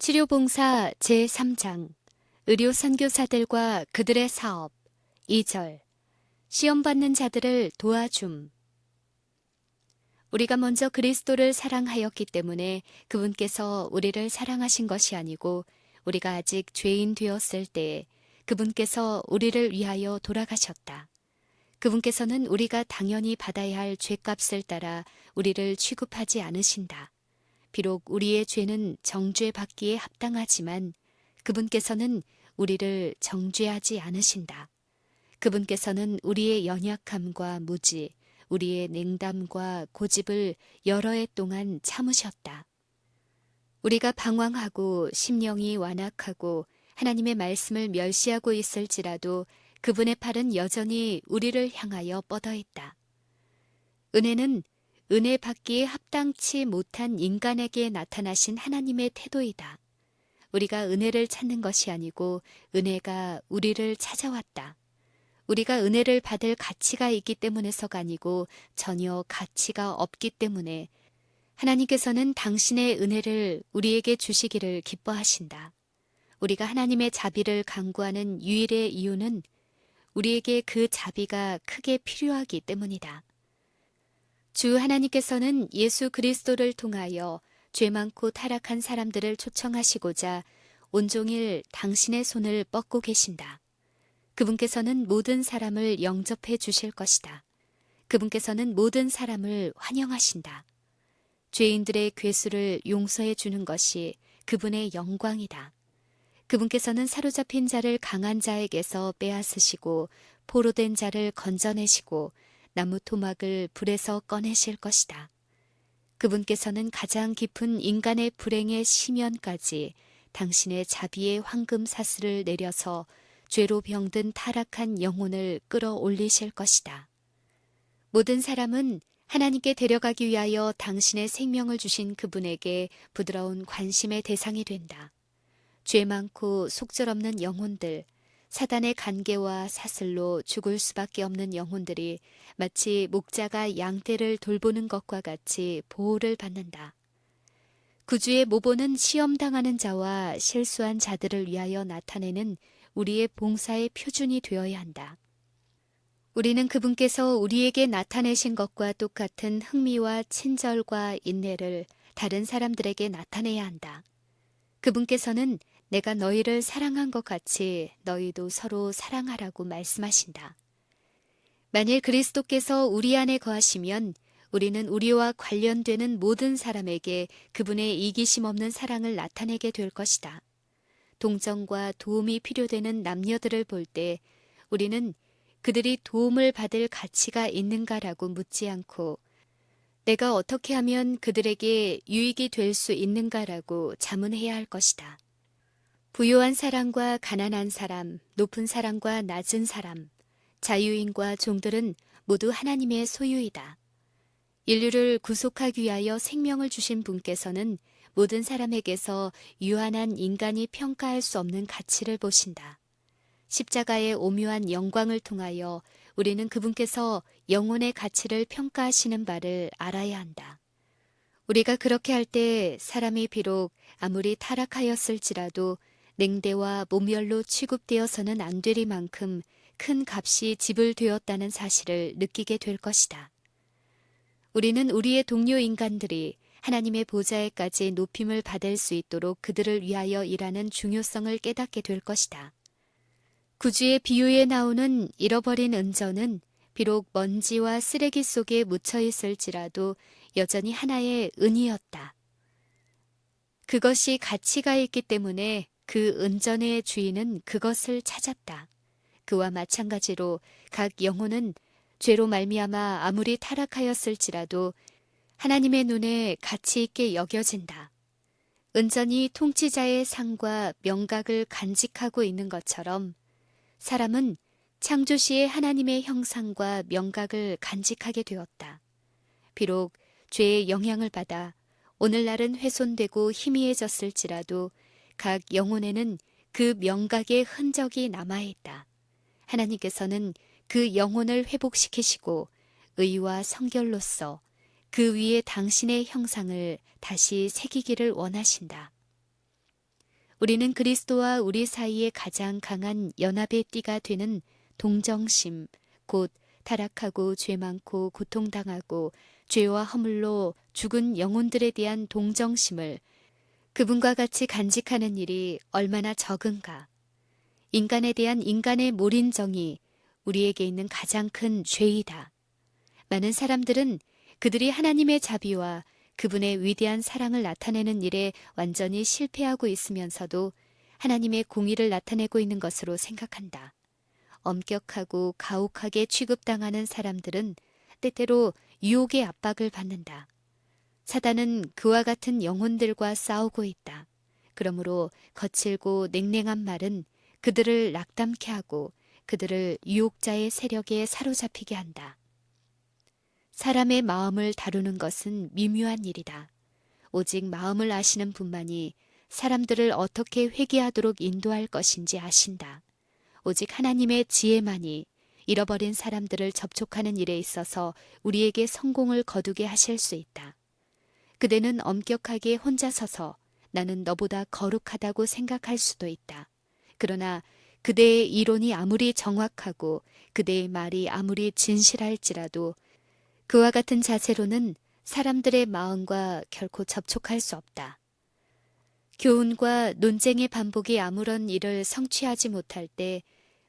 치료봉사 제3장 의료 선교사들과 그들의 사업 2절 시험받는 자들을 도와줌. 우리가 먼저 그리스도를 사랑하였기 때문에 그분께서 우리를 사랑하신 것이 아니고 우리가 아직 죄인 되었을 때에 그분께서 우리를 위하여 돌아가셨다. 그분께서는 우리가 당연히 받아야 할 죄값을 따라 우리를 취급하지 않으신다. 비록 우리의 죄는 정죄 받기에 합당하지만 그분께서는 우리를 정죄하지 않으신다. 그분께서는 우리의 연약함과 무지, 우리의 냉담과 고집을 여러 해 동안 참으셨다. 우리가 방황하고 심령이 완악하고 하나님의 말씀을 멸시하고 있을지라도 그분의 팔은 여전히 우리를 향하여 뻗어 있다. 은혜는 은혜 받기에 합당치 못한 인간에게 나타나신 하나님의 태도이다. 우리가 은혜를 찾는 것이 아니고 은혜가 우리를 찾아왔다. 우리가 은혜를 받을 가치가 있기 때문에서가 아니고 전혀 가치가 없기 때문에 하나님께서는 당신의 은혜를 우리에게 주시기를 기뻐하신다. 우리가 하나님의 자비를 간구하는 유일의 이유는 우리에게 그 자비가 크게 필요하기 때문이다. 주 하나님께서는 예수 그리스도를 통하여 죄 많고 타락한 사람들을 초청하시고자 온종일 당신의 손을 뻗고 계신다. 그분께서는 모든 사람을 영접해 주실 것이다. 그분께서는 모든 사람을 환영하신다. 죄인들의 괴수를 용서해 주는 것이 그분의 영광이다. 그분께서는 사로잡힌 자를 강한 자에게서 빼앗으시고 포로된 자를 건져내시고 나무 토막을 불에서 꺼내실 것이다. 그분께서는 가장 깊은 인간의 불행의 심연까지 당신의 자비의 황금 사슬을 내려서 죄로 병든 타락한 영혼을 끌어올리실 것이다. 모든 사람은 하나님께 데려가기 위하여 당신의 생명을 주신 그분에게 부드러운 관심의 대상이 된다. 죄 많고 속절없는 영혼들, 사단의 간계와 사슬로 죽을 수밖에 없는 영혼들이 마치 목자가 양떼를 돌보는 것과 같이 보호를 받는다. 구주의 모보는 시험당하는 자와 실수한 자들을 위하여 나타내는 우리의 봉사의 표준이 되어야 한다. 우리는 그분께서 우리에게 나타내신 것과 똑같은 흥미와 친절과 인내를 다른 사람들에게 나타내야 한다. 그분께서는 내가 너희를 사랑한 것 같이 너희도 서로 사랑하라고 말씀하신다. 만일 그리스도께서 우리 안에 거하시면 우리는 우리와 관련되는 모든 사람에게 그분의 이기심 없는 사랑을 나타내게 될 것이다. 동정과 도움이 필요되는 남녀들을 볼 때 우리는 그들이 도움을 받을 가치가 있는가라고 묻지 않고 내가 어떻게 하면 그들에게 유익이 될 수 있는가라고 자문해야 할 것이다. 부유한 사람과 가난한 사람, 높은 사람과 낮은 사람, 자유인과 종들은 모두 하나님의 소유이다. 인류를 구속하기 위하여 생명을 주신 분께서는 모든 사람에게서 유한한 인간이 평가할 수 없는 가치를 보신다. 십자가의 오묘한 영광을 통하여 우리는 그분께서 영혼의 가치를 평가하시는 바를 알아야 한다. 우리가 그렇게 할 때 사람이 비록 아무리 타락하였을지라도 냉대와 모멸로 취급되어서는 안 되리만큼 큰 값이 지불되었다는 사실을 느끼게 될 것이다. 우리는 우리의 동료 인간들이 하나님의 보좌에까지 높임을 받을 수 있도록 그들을 위하여 일하는 중요성을 깨닫게 될 것이다. 구주의 비유에 나오는 잃어버린 은전은 비록 먼지와 쓰레기 속에 묻혀 있을지라도 여전히 하나의 은이었다. 그것이 가치가 있기 때문에 그 은전의 주인은 그것을 찾았다. 그와 마찬가지로 각 영혼은 죄로 말미암아 아무리 타락하였을지라도 하나님의 눈에 가치 있게 여겨진다. 은전이 통치자의 상과 명각을 간직하고 있는 것처럼 사람은 창조시의 하나님의 형상과 명각을 간직하게 되었다. 비록 죄의 영향을 받아 오늘날은 훼손되고 희미해졌을지라도 각 영혼에는 그 명각의 흔적이 남아있다. 하나님께서는 그 영혼을 회복시키시고 의와 성결로서 그 위에 당신의 형상을 다시 새기기를 원하신다. 우리는 그리스도와 우리 사이에 가장 강한 연합의 띠가 되는 동정심, 곧 타락하고 죄 많고 고통당하고 죄와 허물로 죽은 영혼들에 대한 동정심을 그분과 같이 간직하는 일이 얼마나 적은가. 인간에 대한 인간의 몰인정이 우리에게 있는 가장 큰 죄이다. 많은 사람들은 그들이 하나님의 자비와 그분의 위대한 사랑을 나타내는 일에 완전히 실패하고 있으면서도 하나님의 공의를 나타내고 있는 것으로 생각한다. 엄격하고 가혹하게 취급당하는 사람들은 때때로 유혹의 압박을 받는다. 사단은 그와 같은 영혼들과 싸우고 있다. 그러므로 거칠고 냉랭한 말은 그들을 낙담케 하고 그들을 유혹자의 세력에 사로잡히게 한다. 사람의 마음을 다루는 것은 미묘한 일이다. 오직 마음을 아시는 분만이 사람들을 어떻게 회개하도록 인도할 것인지 아신다. 오직 하나님의 지혜만이 잃어버린 사람들을 접촉하는 일에 있어서 우리에게 성공을 거두게 하실 수 있다. 그대는 엄격하게 혼자 서서 나는 너보다 거룩하다고 생각할 수도 있다. 그러나 그대의 이론이 아무리 정확하고 그대의 말이 아무리 진실할지라도 그와 같은 자세로는 사람들의 마음과 결코 접촉할 수 없다. 교훈과 논쟁의 반복이 아무런 일을 성취하지 못할 때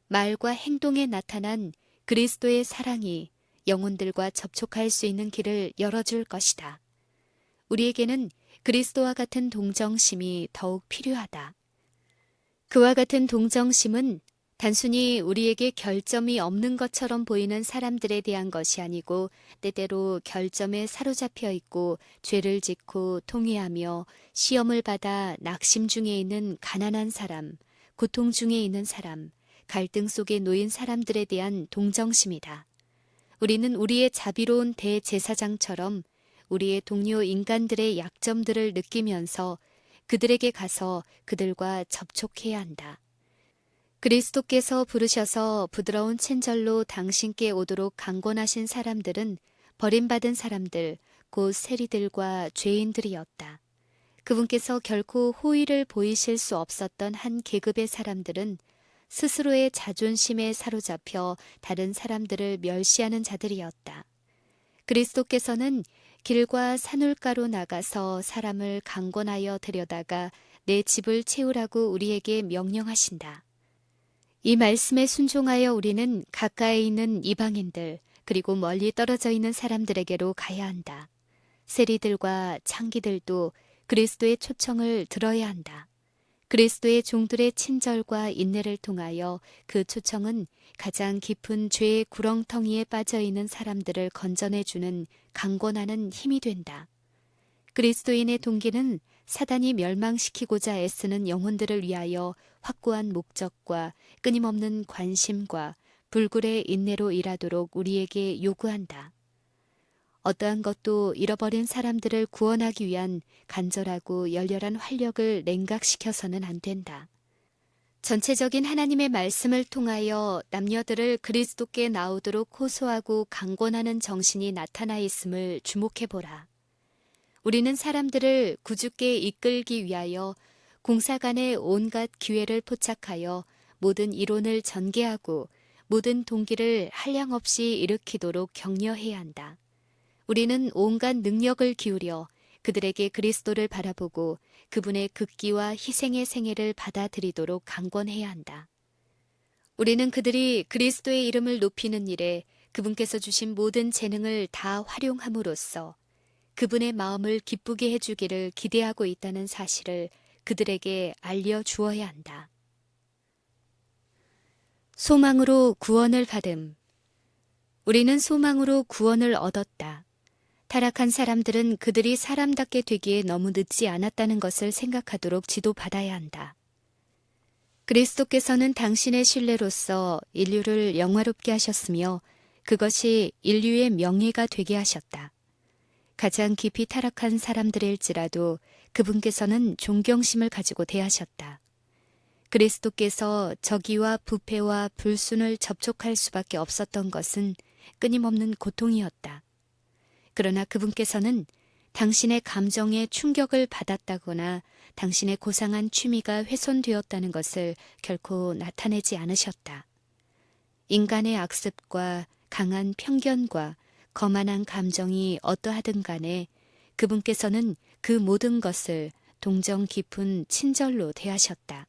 말과 행동에 나타난 그리스도의 사랑이 영혼들과 접촉할 수 있는 길을 열어줄 것이다. 우리에게는 그리스도와 같은 동정심이 더욱 필요하다. 그와 같은 동정심은 단순히 우리에게 결점이 없는 것처럼 보이는 사람들에 대한 것이 아니고 때때로 결점에 사로잡혀 있고 죄를 짓고 통회하며 시험을 받아 낙심 중에 있는 가난한 사람, 고통 중에 있는 사람, 갈등 속에 놓인 사람들에 대한 동정심이다. 우리는 우리의 자비로운 대제사장처럼 우리의 동료 인간들의 약점들을 느끼면서 그들에게 가서 그들과 접촉해야 한다. 그리스도께서 부르셔서 부드러운 친절로 당신께 오도록 강권하신 사람들은 버림받은 사람들, 곧 세리들과 죄인들이었다. 그분께서 결코 호의를 보이실 수 없었던 한 계급의 사람들은 스스로의 자존심에 사로잡혀 다른 사람들을 멸시하는 자들이었다. 그리스도께서는 길과 산울가로 나가서 사람을 강권하여 데려다가 내 집을 채우라고 우리에게 명령하신다. 이 말씀에 순종하여 우리는 가까이 있는 이방인들 그리고 멀리 떨어져 있는 사람들에게로 가야 한다. 세리들과 창기들도 그리스도의 초청을 들어야 한다. 그리스도의 종들의 친절과 인내를 통하여 그 초청은 가장 깊은 죄의 구렁텅이에 빠져 있는 사람들을 건져내주는 강권하는 힘이 된다. 그리스도인의 동기는 사단이 멸망시키고자 애쓰는 영혼들을 위하여 확고한 목적과 끊임없는 관심과 불굴의 인내로 일하도록 우리에게 요구한다. 어떠한 것도 잃어버린 사람들을 구원하기 위한 간절하고 열렬한 활력을 냉각시켜서는 안 된다. 전체적인 하나님의 말씀을 통하여 남녀들을 그리스도께 나오도록 호소하고 강권하는 정신이 나타나 있음을 주목해보라. 우리는 사람들을 구주께 이끌기 위하여 공사간의 온갖 기회를 포착하여 모든 이론을 전개하고 모든 동기를 한량없이 일으키도록 격려해야 한다. 우리는 온갖 능력을 기울여 그들에게 그리스도를 바라보고 그분의 극기와 희생의 생애를 받아들이도록 강권해야 한다. 우리는 그들이 그리스도의 이름을 높이는 일에 그분께서 주신 모든 재능을 다 활용함으로써 그분의 마음을 기쁘게 해주기를 기대하고 있다는 사실을 그들에게 알려주어야 한다. 소망으로 구원을 받음. 우리는 소망으로 구원을 얻었다. 타락한 사람들은 그들이 사람답게 되기에 너무 늦지 않았다는 것을 생각하도록 지도받아야 한다. 그리스도께서는 당신의 신뢰로서 인류를 영화롭게 하셨으며 그것이 인류의 명예가 되게 하셨다. 가장 깊이 타락한 사람들일지라도 그분께서는 존경심을 가지고 대하셨다. 그리스도께서 저기와 부패와 불순을 접촉할 수밖에 없었던 것은 끊임없는 고통이었다. 그러나 그분께서는 당신의 감정에 충격을 받았다거나 당신의 고상한 취미가 훼손되었다는 것을 결코 나타내지 않으셨다. 인간의 악습과 강한 편견과 거만한 감정이 어떠하든 간에 그분께서는 그 모든 것을 동정 깊은 친절로 대하셨다.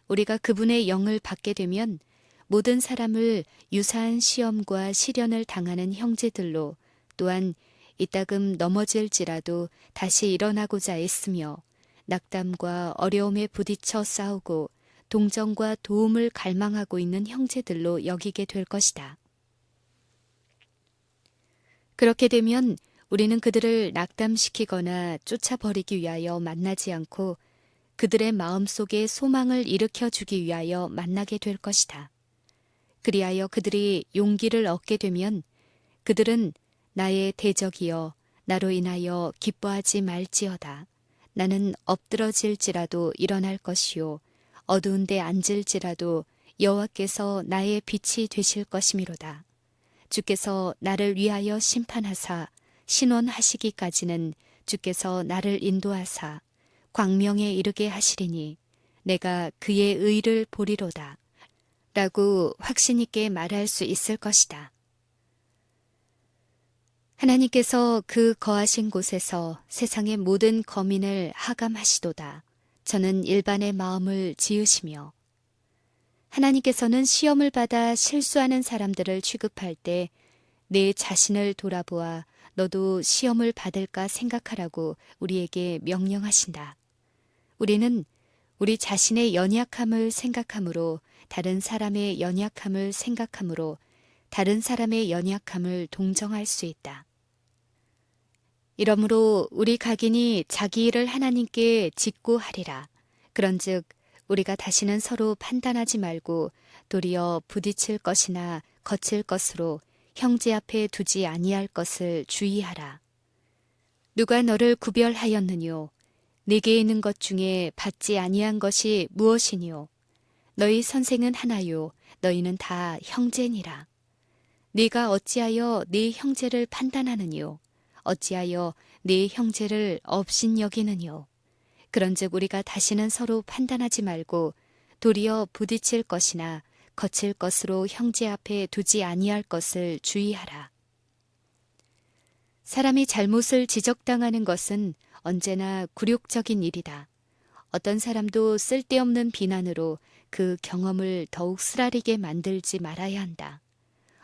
우리가 그분의 영을 받게 되면 모든 사람을 유사한 시험과 시련을 당하는 형제들로, 또한 이따금 넘어질지라도 다시 일어나고자 애쓰며 낙담과 어려움에 부딪혀 싸우고 동정과 도움을 갈망하고 있는 형제들로 여기게 될 것이다. 그렇게 되면 우리는 그들을 낙담시키거나 쫓아버리기 위하여 만나지 않고 그들의 마음속에 소망을 일으켜주기 위하여 만나게 될 것이다. 그리하여 그들이 용기를 얻게 되면 그들은 나의 대적이여 나로 인하여 기뻐하지 말지어다. 나는 엎드러질지라도 일어날 것이요 어두운 데 앉을지라도 여호와께서 나의 빛이 되실 것이미로다. 주께서 나를 위하여 심판하사 신원하시기까지는 주께서 나를 인도하사 광명에 이르게 하시리니 내가 그의 의를 보리로다. 라고 확신 있게 말할 수 있을 것이다. 하나님께서 그 거하신 곳에서 세상의 모든 거민을 하감하시도다. 저는 일반의 마음을 지으시며, 하나님께서는 시험을 받아 실수하는 사람들을 취급할 때 내 자신을 돌아보아 너도 시험을 받을까 생각하라고 우리에게 명령하신다. 우리는 우리 자신의 연약함을 생각함으로 다른 사람의 연약함을 생각함으로 다른 사람의 연약함을 동정할 수 있다. 이러므로 우리 각인이 자기 일을 하나님께 짓고 하리라. 그런즉 우리가 다시는 서로 판단하지 말고 도리어 부딪힐 것이나 거칠 것으로 형제 앞에 두지 아니할 것을 주의하라. 누가 너를 구별하였느뇨? 네게 있는 것 중에 받지 아니한 것이 무엇이뇨? 너희 선생은 하나요, 너희는 다 형제니라. 네가 어찌하여 네 형제를 판단하느뇨? 어찌하여 네 형제를 업신여기느뇨? 그런즉 우리가 다시는 서로 판단하지 말고 도리어 부딪힐 것이나 거칠 것으로 형제 앞에 두지 아니할 것을 주의하라. 사람이 잘못을 지적당하는 것은 언제나 굴욕적인 일이다. 어떤 사람도 쓸데없는 비난으로 그 경험을 더욱 쓰라리게 만들지 말아야 한다.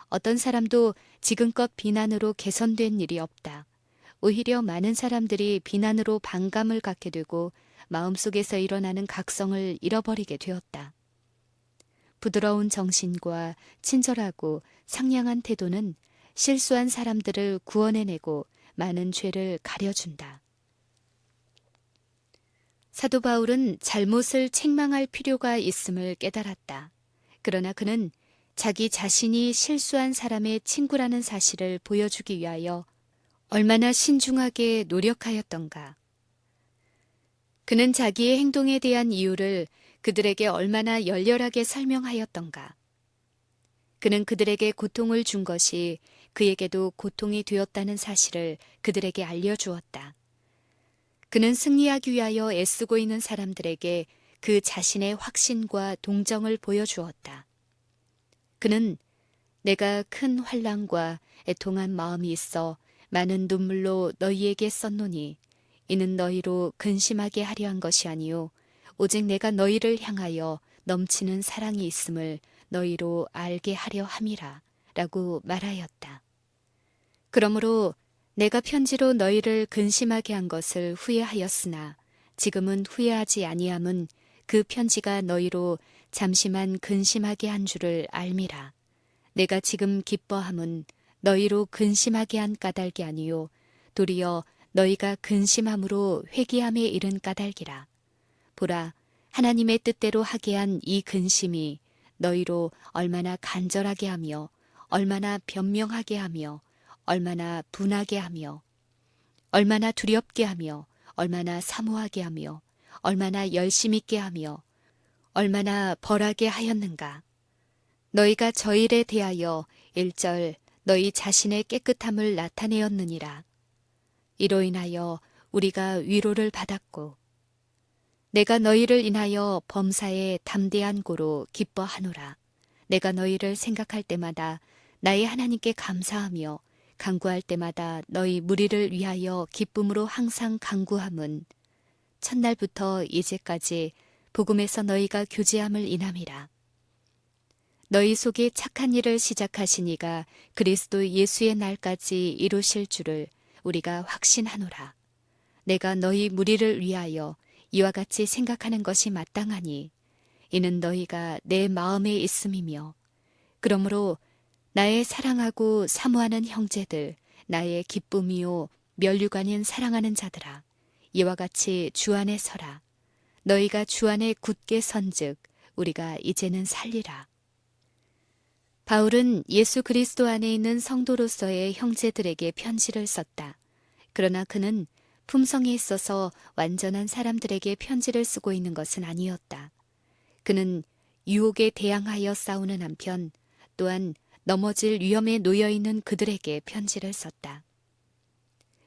어떤 사람도 지금껏 비난으로 개선된 일이 없다. 오히려 많은 사람들이 비난으로 반감을 갖게 되고 마음속에서 일어나는 각성을 잃어버리게 되었다. 부드러운 정신과 친절하고 상냥한 태도는 실수한 사람들을 구원해내고 많은 죄를 가려준다. 사도 바울은 잘못을 책망할 필요가 있음을 깨달았다. 그러나 그는 자기 자신이 실수한 사람의 친구라는 사실을 보여주기 위하여 얼마나 신중하게 노력하였던가. 그는 자기의 행동에 대한 이유를 그들에게 얼마나 열렬하게 설명하였던가. 그는 그들에게 고통을 준 것이 그에게도 고통이 되었다는 사실을 그들에게 알려주었다. 그는 승리하기 위하여 애쓰고 있는 사람들에게 그 자신의 확신과 동정을 보여주었다. 그는 내가 큰 환난과 애통한 마음이 있어 많은 눈물로 너희에게 썼노니 이는 너희로 근심하게 하려 한 것이 아니요 오직 내가 너희를 향하여 넘치는 사랑이 있음을 너희로 알게 하려 함이라 라고 말하였다. 그러므로 내가 편지로 너희를 근심하게 한 것을 후회하였으나 지금은 후회하지 아니함은 그 편지가 너희로 잠시만 근심하게 한 줄을 알미라. 내가 지금 기뻐함은 너희로 근심하게 한 까닭이 아니요 도리어 너희가 근심함으로 회개함에 이른 까닭이라. 보라, 하나님의 뜻대로 하게 한 이 근심이 너희로 얼마나 간절하게 하며 얼마나 변명하게 하며 얼마나 분하게 하며 얼마나 두렵게 하며 얼마나 사모하게 하며 얼마나 열심 있게 하며 얼마나 벌하게 하였는가. 너희가 저 일에 대하여 일절 너희 자신의 깨끗함을 나타내었느니라. 이로 인하여 우리가 위로를 받았고 내가 너희를 인하여 범사에 담대한 고로 기뻐하노라. 내가 너희를 생각할 때마다 나의 하나님께 감사하며 간구할 때마다 너희 무리를 위하여 기쁨으로 항상 간구함은 첫날부터 이제까지 복음에서 너희가 교제함을 인함이라. 너희 속에 착한 일을 시작하신 이가 그리스도 예수의 날까지 이루실 줄을 우리가 확신하노라. 내가 너희 무리를 위하여 이와 같이 생각하는 것이 마땅하니 이는 너희가 내 마음에 있음이며 그러므로 나의 사랑하고 사모하는 형제들 나의 기쁨이요 면류관인 사랑하는 자들아 이와 같이 주 안에 서라. 너희가 주 안에 굳게 선즉 우리가 이제는 살리라. 바울은 예수 그리스도 안에 있는 성도로서의 형제들에게 편지를 썼다. 그러나 그는 품성에 있어서 완전한 사람들에게 편지를 쓰고 있는 것은 아니었다. 그는 유혹에 대항하여 싸우는 한편 또한 넘어질 위험에 놓여 있는 그들에게 편지를 썼다.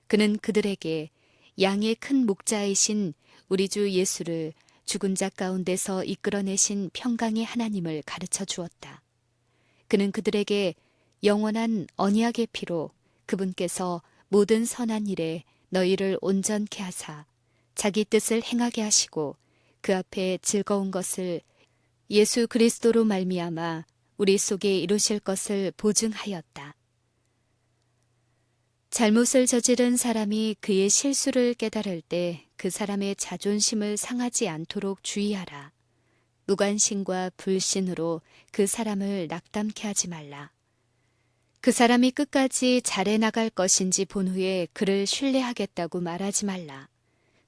그는 그들에게 양의 큰 목자이신 우리 주 예수를 죽은 자 가운데서 이끌어내신 평강의 하나님을 가르쳐 주었다. 그는 그들에게 영원한 언약의 피로 그분께서 모든 선한 일에 너희를 온전케 하사 자기 뜻을 행하게 하시고 그 앞에 즐거운 것을 예수 그리스도로 말미암아 우리 속에 이루실 것을 보증하였다. 잘못을 저지른 사람이 그의 실수를 깨달을 때 그 사람의 자존심을 상하지 않도록 주의하라. 무관심과 불신으로 그 사람을 낙담케 하지 말라. 그 사람이 끝까지 잘해 나갈 것인지 본 후에 그를 신뢰하겠다고 말하지 말라.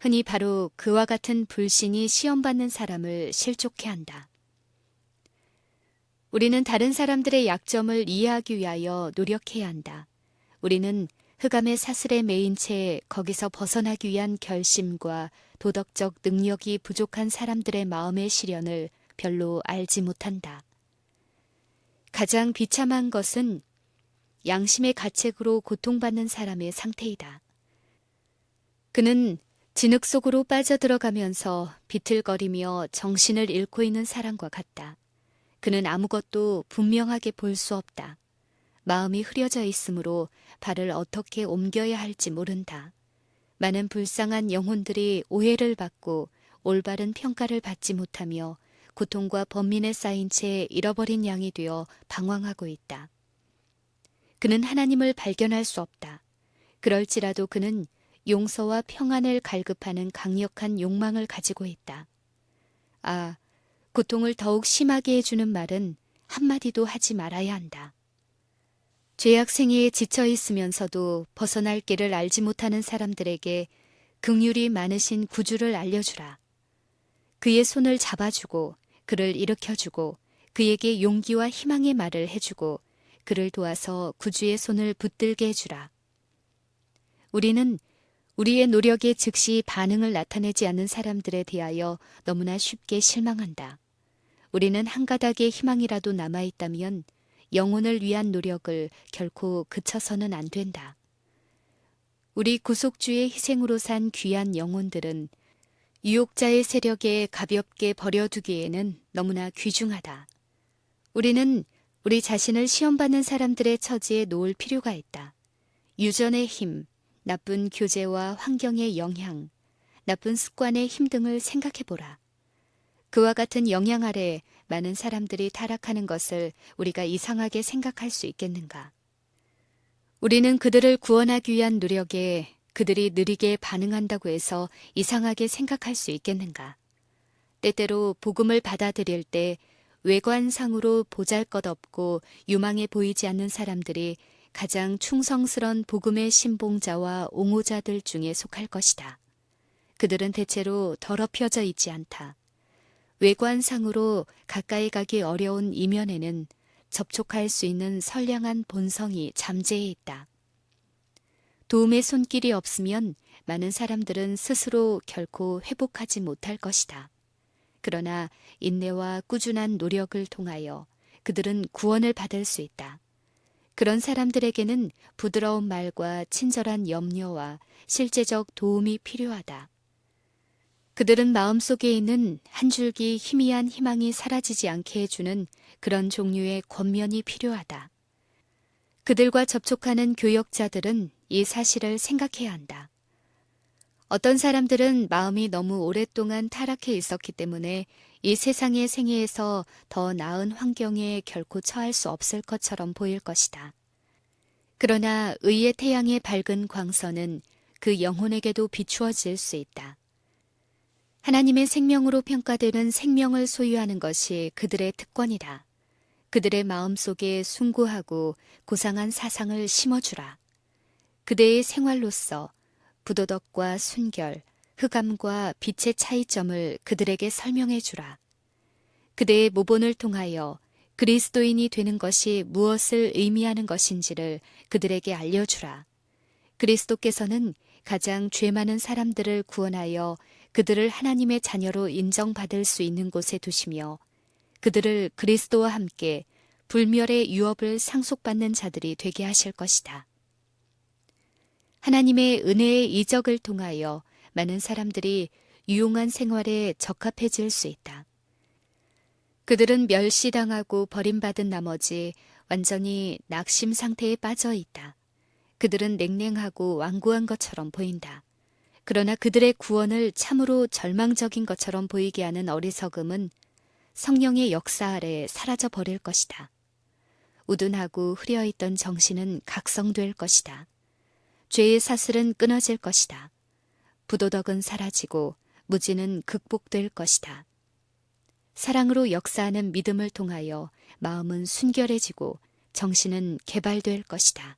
흔히 바로 그와 같은 불신이 시험받는 사람을 실족해 한다. 우리는 다른 사람들의 약점을 이해하기 위하여 노력해야 한다. 우리는 흑암의 사슬에 매인 채 거기서 벗어나기 위한 결심과 도덕적 능력이 부족한 사람들의 마음의 시련을 별로 알지 못한다. 가장 비참한 것은 양심의 가책으로 고통받는 사람의 상태이다. 그는 진흙 속으로 빠져들어가면서 비틀거리며 정신을 잃고 있는 사람과 같다. 그는 아무것도 분명하게 볼 수 없다. 마음이 흐려져 있으므로 발을 어떻게 옮겨야 할지 모른다. 많은 불쌍한 영혼들이 오해를 받고 올바른 평가를 받지 못하며 고통과 번민에 쌓인 채 잃어버린 양이 되어 방황하고 있다. 그는 하나님을 발견할 수 없다. 그럴지라도 그는 용서와 평안을 갈급하는 강력한 욕망을 가지고 있다. 아, 고통을 더욱 심하게 해주는 말은 한마디도 하지 말아야 한다. 죄악 생애에 지쳐 있으면서도 벗어날 길을 알지 못하는 사람들에게 긍휼이 많으신 구주를 알려주라. 그의 손을 잡아주고 그를 일으켜주고 그에게 용기와 희망의 말을 해주고 그를 도와서 구주의 손을 붙들게 해주라. 우리는 우리의 노력에 즉시 반응을 나타내지 않는 사람들에 대하여 너무나 쉽게 실망한다. 우리는 한 가닥의 희망이라도 남아있다면 영혼을 위한 노력을 결코 그쳐서는 안 된다. 우리 구속주의 희생으로 산 귀한 영혼들은 유혹자의 세력에 가볍게 버려두기에는 너무나 귀중하다. 우리는 우리 자신을 시험받는 사람들의 처지에 놓을 필요가 있다. 유전의 힘, 나쁜 교제와 환경의 영향, 나쁜 습관의 힘 등을 생각해보라. 그와 같은 영향 아래 많은 사람들이 타락하는 것을 우리가 이상하게 생각할 수 있겠는가? 우리는 그들을 구원하기 위한 노력에 그들이 느리게 반응한다고 해서 이상하게 생각할 수 있겠는가? 때때로 복음을 받아들일 때 외관상으로 보잘것없고 유망해 보이지 않는 사람들이 가장 충성스런 복음의 신봉자와 옹호자들 중에 속할 것이다. 그들은 대체로 더럽혀져 있지 않다. 외관상으로 가까이 가기 어려운 이면에는 접촉할 수 있는 선량한 본성이 잠재해 있다. 도움의 손길이 없으면 많은 사람들은 스스로 결코 회복하지 못할 것이다. 그러나 인내와 꾸준한 노력을 통하여 그들은 구원을 받을 수 있다. 그런 사람들에게는 부드러운 말과 친절한 염려와 실제적 도움이 필요하다. 그들은 마음속에 있는 한 줄기 희미한 희망이 사라지지 않게 해주는 그런 종류의 권면이 필요하다. 그들과 접촉하는 교역자들은 이 사실을 생각해야 한다. 어떤 사람들은 마음이 너무 오랫동안 타락해 있었기 때문에 이 세상의 생애에서 더 나은 환경에 결코 처할 수 없을 것처럼 보일 것이다. 그러나 의의 태양의 밝은 광선은 그 영혼에게도 비추어질 수 있다. 하나님의 생명으로 평가되는 생명을 소유하는 것이 그들의 특권이다. 그들의 마음속에 숭고하고 고상한 사상을 심어주라. 그대의 생활로서 부도덕과 순결, 흑암과 빛의 차이점을 그들에게 설명해 주라. 그대의 모본을 통하여 그리스도인이 되는 것이 무엇을 의미하는 것인지를 그들에게 알려주라. 그리스도께서는 가장 죄 많은 사람들을 구원하여 그들을 하나님의 자녀로 인정받을 수 있는 곳에 두시며 그들을 그리스도와 함께 불멸의 유업을 상속받는 자들이 되게 하실 것이다. 하나님의 은혜의 이적을 통하여 많은 사람들이 유용한 생활에 적합해질 수 있다. 그들은 멸시당하고 버림받은 나머지 완전히 낙심 상태에 빠져 있다. 그들은 냉랭하고 완고한 것처럼 보인다. 그러나 그들의 구원을 참으로 절망적인 것처럼 보이게 하는 어리석음은 성령의 역사 아래 사라져 버릴 것이다. 우둔하고 흐려있던 정신은 각성될 것이다. 죄의 사슬은 끊어질 것이다. 부도덕은 사라지고 무지는 극복될 것이다. 사랑으로 역사하는 믿음을 통하여 마음은 순결해지고 정신은 개발될 것이다.